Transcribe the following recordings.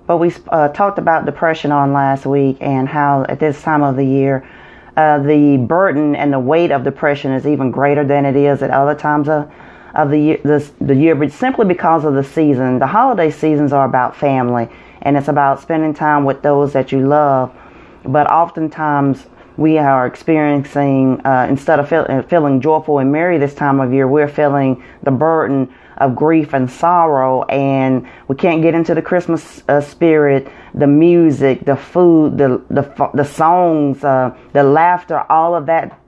But we talked about depression on last week, and how at this time of the year, the burden and the weight of depression is even greater than it is at other times of the year, but simply because of the season. The holiday seasons are about family, and it's about spending time with those that you love. But oftentimes we are experiencing, instead of feeling joyful and merry this time of year, we're feeling the burden of grief and sorrow, and we can't get into the Christmas spirit. The music, the food, the songs, the laughter, all of that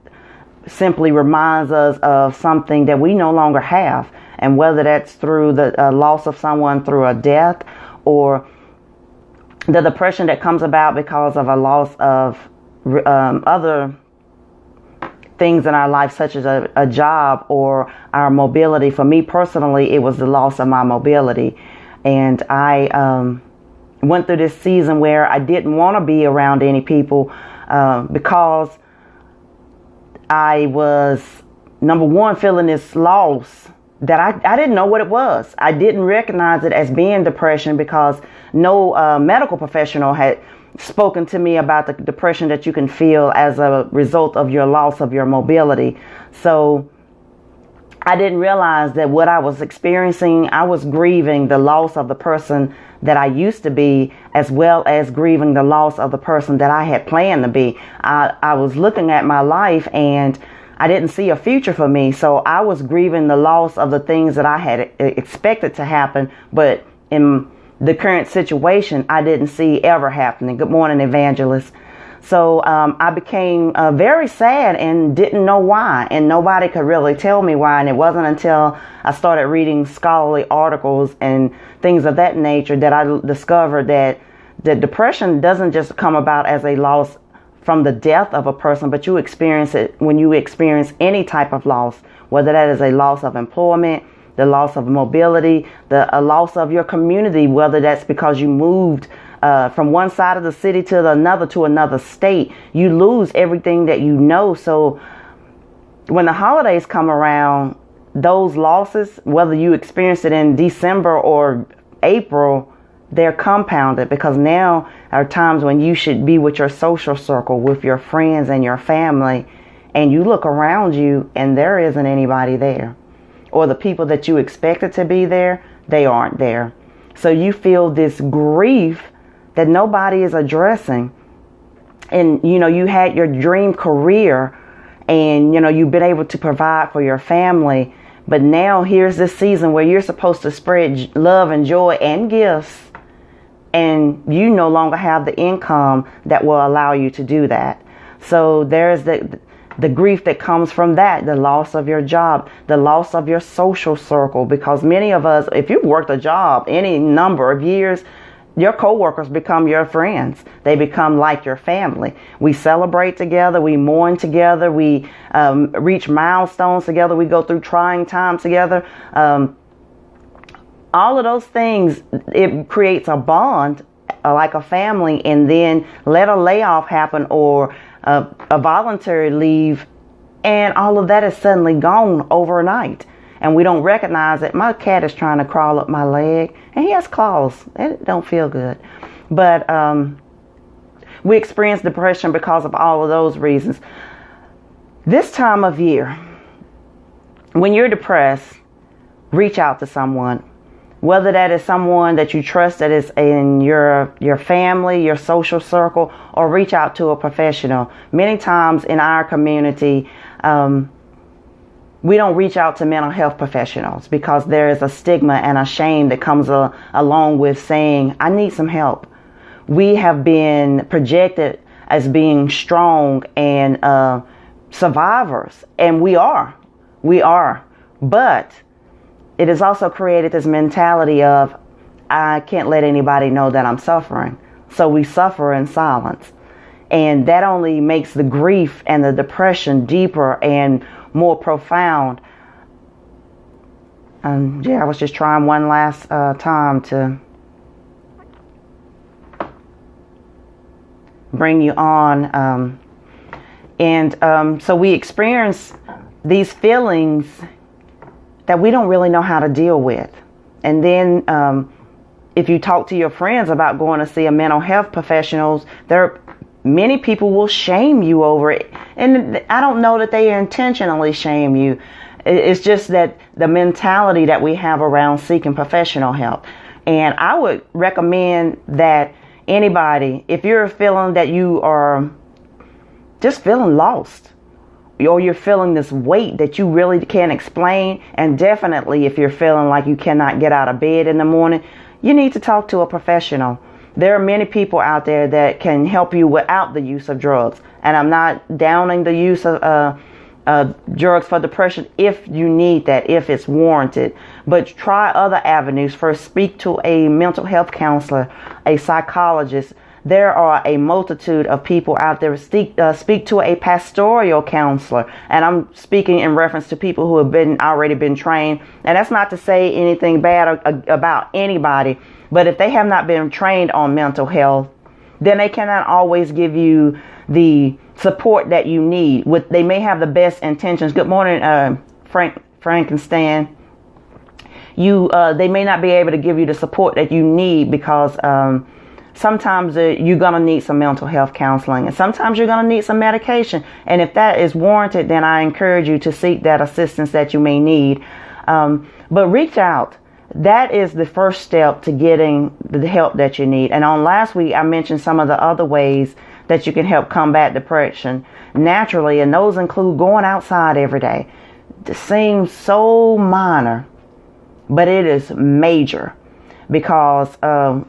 simply reminds us of something that we no longer have. And whether that's through the loss of someone through a death, or the depression that comes about because of a loss of other things in our life, such as a job or our mobility. For me personally, it was the loss of my mobility. And I went through this season where I didn't want to be around any people because I was, number one, feeling this loss that I didn't know what it was. I didn't recognize it as being depression because no medical professional had spoken to me about the depression that you can feel as a result of your loss of your mobility. So I didn't realize that what I was experiencing, I was grieving the loss of the person that I used to be, as well as grieving the loss of the person that I had planned to be. I was looking at my life and I didn't see a future for me. So I was grieving the loss of the things that I had expected to happen, but in the current situation, I didn't see ever happening. Good morning, Evangelist. So I became very sad and didn't know why, and nobody could really tell me why. And it wasn't until I started reading scholarly articles and things of that nature that I discovered that the depression doesn't just come about as a loss from the death of a person, but you experience it when you experience any type of loss, whether that is a loss of employment, the loss of mobility, a loss of your community, whether that's because you moved from one side of the city to another state. You lose everything that you know. So when the holidays come around, those losses, whether you experience it in December or April, they're compounded, because now are times when you should be with your social circle, with your friends and your family, and you look around you and there isn't anybody there. Or the people that you expected to be there, they aren't there. So you feel this grief that nobody is addressing. And, you had your dream career and, you've been able to provide for your family. But now here's this season where you're supposed to spread love and joy and gifts. And you no longer have the income that will allow you to do that. So there's the grief that comes from that, the loss of your job, the loss of your social circle, because many of us, if you've worked a job any number of years, your coworkers become your friends. They become like your family. We celebrate together. We mourn together. We reach milestones together. We go through trying times together. All of those things, it creates a bond like a family, and then let a layoff happen or a voluntary leave, and all of that is suddenly gone overnight, and we don't recognize it. My cat is trying to crawl up my leg, and he has claws. It don't feel good. But we experience depression because of all of those reasons. This time of year, when you're depressed, reach out to someone. Whether that is someone that you trust that is in your family, your social circle, or reach out to a professional. Many times in our community, we don't reach out to mental health professionals because there is a stigma and a shame that comes along with saying, I need some help. We have been projected as being strong and survivors, and we are. But it has also created this mentality of, I can't let anybody know that I'm suffering. So we suffer in silence. And that only makes the grief and the depression deeper and more profound. I was just trying one last time to bring you on. So we experience these feelings that we don't really know how to deal with. And then if you talk to your friends about going to see a mental health professional, many people will shame you over it. And I don't know that they intentionally shame you. It's just that the mentality that we have around seeking professional help. And I would recommend that anybody, if you're feeling that you are just feeling lost, or you're feeling this weight that you really can't explain, and definitely if you're feeling like you cannot get out of bed in the morning, you need to talk to a professional. There are many people out there that can help you without the use of drugs. And I'm not downing the use of drugs for depression if you need that, if it's warranted. But try other avenues. First, speak to a mental health counselor, a psychologist. There are a multitude of people out there. Speak to a pastoral counselor. And I'm speaking in reference to people who have already been trained. And that's not to say anything bad about anybody. But if they have not been trained on mental health, then they cannot always give you the support that you need. They may have the best intentions. Good morning, Frankenstein. They may not be able to give you the support that you need because sometimes you're going to need some mental health counseling, and sometimes you're going to need some medication. And if that is warranted, then I encourage you to seek that assistance that you may need. But reach out. That is the first step to getting the help that you need. And on last week, I mentioned some of the other ways that you can help combat depression naturally, and those include going outside every day. It seems so minor, but it is major, because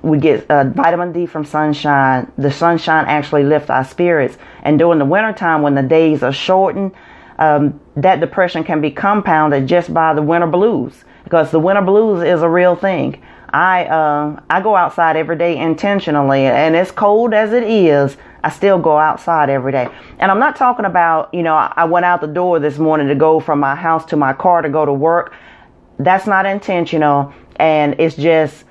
we get vitamin D from sunshine. The sunshine actually lifts our spirits. And during the wintertime, when the days are shortened, that depression can be compounded just by the winter blues, because the winter blues is a real thing. I go outside every day intentionally, and as cold as it is, I still go outside every day. And I'm not talking about, I went out the door this morning to go from my house to my car to go to work. That's not intentional, and it's just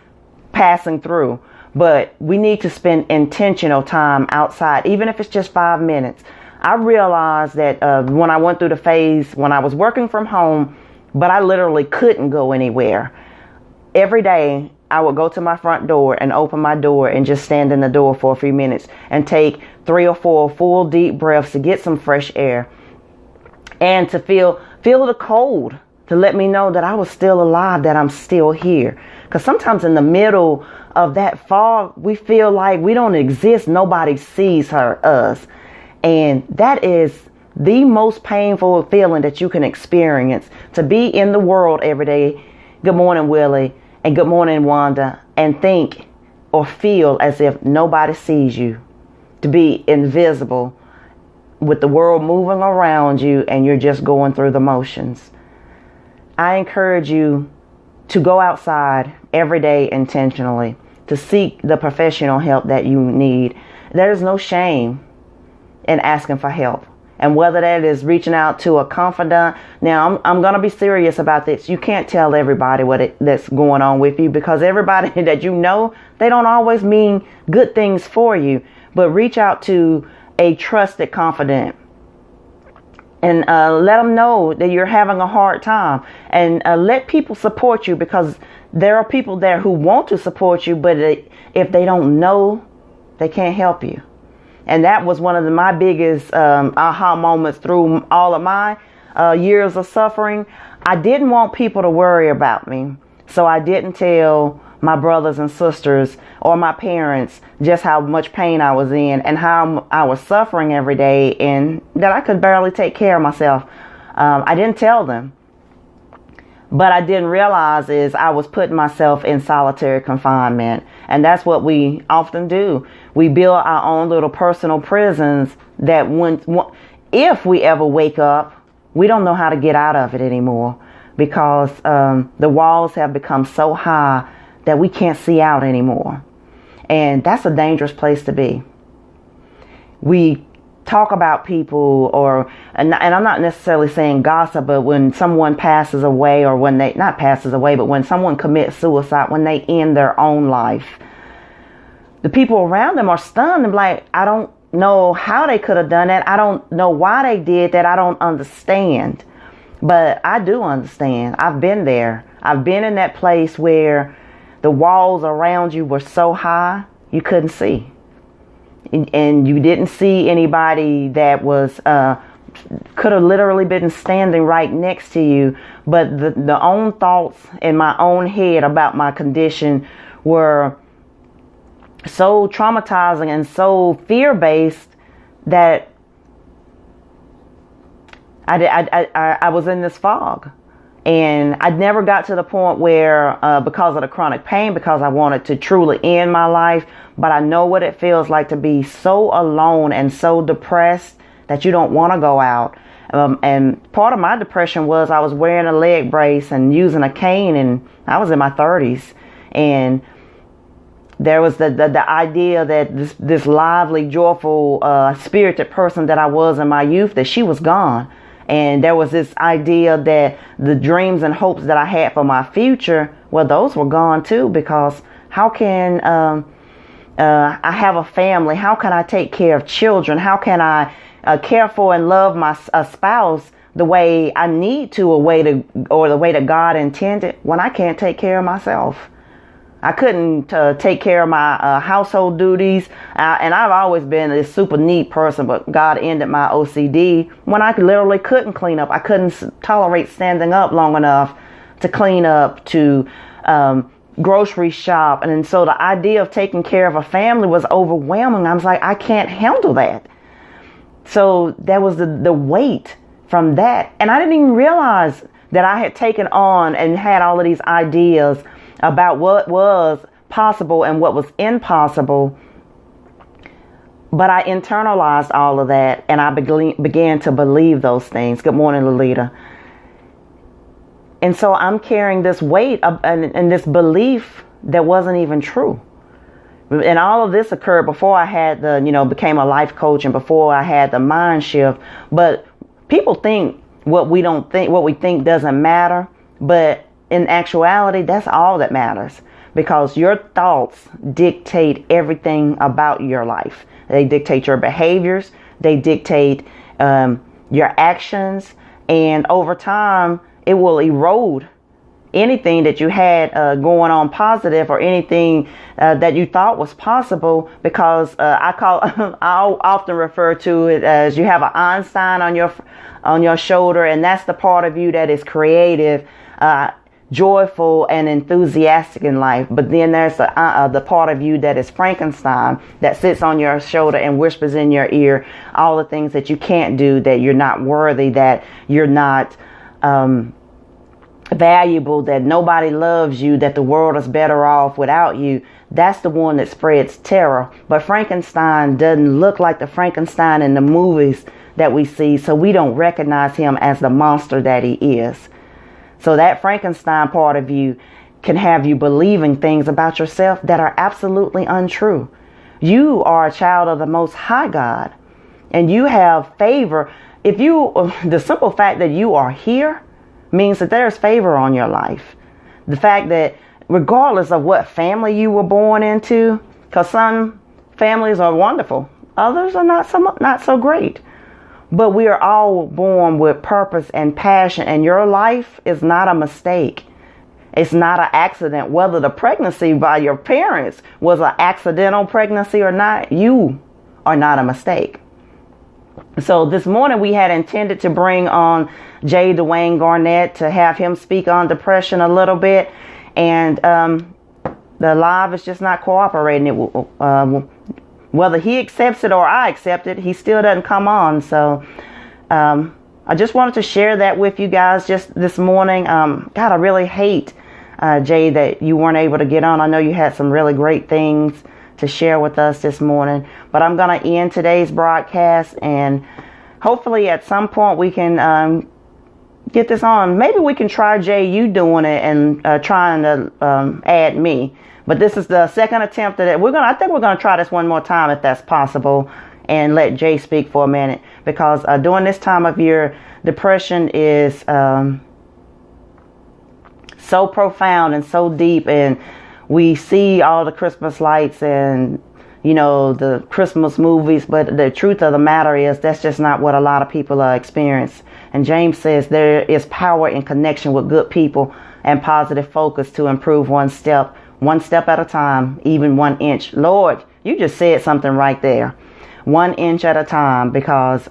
passing through. But we need to spend intentional time outside, even if it's just 5 minutes. I realized that when I went through the phase when I was working from home, but I literally couldn't go anywhere. Every day I would go to my front door and open my door and just stand in the door for a few minutes and take 3 or 4 full deep breaths to get some fresh air and to feel the cold, to let me know that I was still alive, that I'm still here. Because sometimes in the middle of that fog, we feel like we don't exist. Nobody sees us. And that is the most painful feeling that you can experience, to be in the world every day. Good morning, Willie, and good morning, Wanda, and think or feel as if nobody sees you, to be invisible with the world moving around you and you're just going through the motions. I encourage you to go outside every day intentionally, to seek the professional help that you need. There's no shame in asking for help. And whether that is reaching out to a confidant. Now, I'm going to be serious about this. You can't tell everybody that's going on with you, because everybody that you know, they don't always mean good things for you. But reach out to a trusted confidant and let them know that you're having a hard time. And let people support you, because there are people there who want to support you, but if they don't know, they can't help you. And that was one of my biggest aha moments through all of my years of suffering. I didn't want people to worry about me. So I didn't tell my brothers and sisters or my parents just how much pain I was in and how I was suffering every day, and that I could barely take care of myself. I didn't tell them. But I didn't realize is I was putting myself in solitary confinement. And that's what we often do. We build our own little personal prisons that if we ever wake up, we don't know how to get out of it anymore, because the walls have become so high that we can't see out anymore. And that's a dangerous place to be. We talk about people, and I'm not necessarily saying gossip, but when someone passes away, or when they, not passes away, but when someone commits suicide, when they end their own life, the people around them are stunned and like, I don't know how they could have done that. I don't know why they did that. I don't understand. But I do understand. I've been there. I've been in that place where the walls around you were so high you couldn't see. And you didn't see anybody that was could have literally been standing right next to you. But the own thoughts in my own head about my condition were so traumatizing and so fear-based that I was in this fog. And I never got to the point where, because of the chronic pain, because I wanted to truly end my life, but I know what it feels like to be so alone and so depressed that you don't want to go out. And part of my depression was I was wearing a leg brace and using a cane, and I was in my 30s. And there was the idea that this lively, joyful, spirited person that I was in my youth, that she was gone. And there was this idea that the dreams and hopes that I had for my future, well, those were gone too, because how can I have a family? How can I take care of children? How can I care for and love my spouse the way I need to, or the way that God intended, when I can't take care of myself? I couldn't take care of my household duties. And I've always been a super neat person, but God ended my OCD when I literally couldn't clean up. I couldn't tolerate standing up long enough to clean up, to grocery shop. And so the idea of taking care of a family was overwhelming. I was like, I can't handle that. So that was the weight from that. And I didn't even realize that I had taken on and had all of these ideas about what was possible and what was impossible. But I internalized all of that, and I began to believe those things. Good morning, Lolita. And so I'm carrying this weight and this belief that wasn't even true. And all of this occurred before I had became a life coach, and before I had the mind shift. But people think what we think doesn't matter, but in actuality, that's all that matters, because your thoughts dictate everything about your life. They dictate your behaviors. They dictate your actions. And over time, it will erode anything that you had going on positive, or anything that you thought was possible, because I'll often refer to it as you have an Einstein on your shoulder, and that's the part of you that is creative, joyful, and enthusiastic in life. But then there's the part of you that is Frankenstein, that sits on your shoulder and whispers in your ear all the things that you can't do, that you're not worthy, that you're not valuable, that nobody loves you, that the world is better off without you. That's the one that spreads terror. But Frankenstein doesn't look like the Frankenstein in the movies that we see, so we don't recognize him as the monster that he is. So that Frankenstein part of you can have you believing things about yourself that are absolutely untrue. You are a child of the Most High God, and you have favor. The simple fact that you are here means that there's favor on your life. The fact that regardless of what family you were born into, because some families are wonderful, others are not so great. But we are all born with purpose and passion, and your life is not a mistake. It's not an accident. Whether the pregnancy by your parents was an accidental pregnancy or not, you are not a mistake. So this morning we had intended to bring on J. Dwayne Garnett to have him speak on depression a little bit, and the live is just not cooperating. Whether he accepts it or I accept it, he still doesn't come on. So I just wanted to share that with you guys just this morning. God, I really hate, Jay, that you weren't able to get on. I know you had some really great things to share with us this morning. But I'm going to end today's broadcast, and hopefully at some point we can get this on. Maybe we can try, Jay, you doing it and trying to add me. But this is the second attempt at it. I think we're gonna try this one more time if that's possible, and let Jay speak for a minute, because during this time of year, depression is so profound and so deep, and we see all the Christmas lights and the Christmas movies, but the truth of the matter is that's just not what a lot of people experience. And James says there is power in connection with good people and positive focus to improve one step one step at a time, even 1 inch. Lord, you just said something right there. 1 inch at a time, because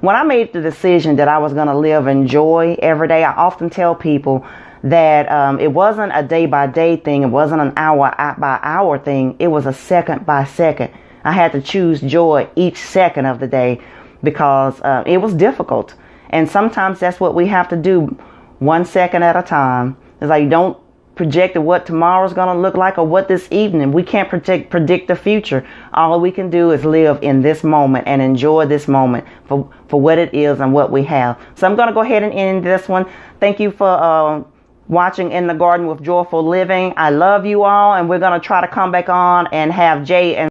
when I made the decision that I was going to live in joy every day, I often tell people that it wasn't a day by day thing. It wasn't an hour by hour thing. It was a second by second. I had to choose joy each second of the day, because it was difficult. And sometimes that's what we have to do, 1 second at a time. It's like, don't project what tomorrow's going to look like or what this evening. We can't predict the future. All we can do is live in this moment and enjoy this moment for what it is and what we have. So I'm going to go ahead and end this one. Thank you for watching In the Garden with Joyful Living. I love you all, and we're going to try to come back on and have Jay and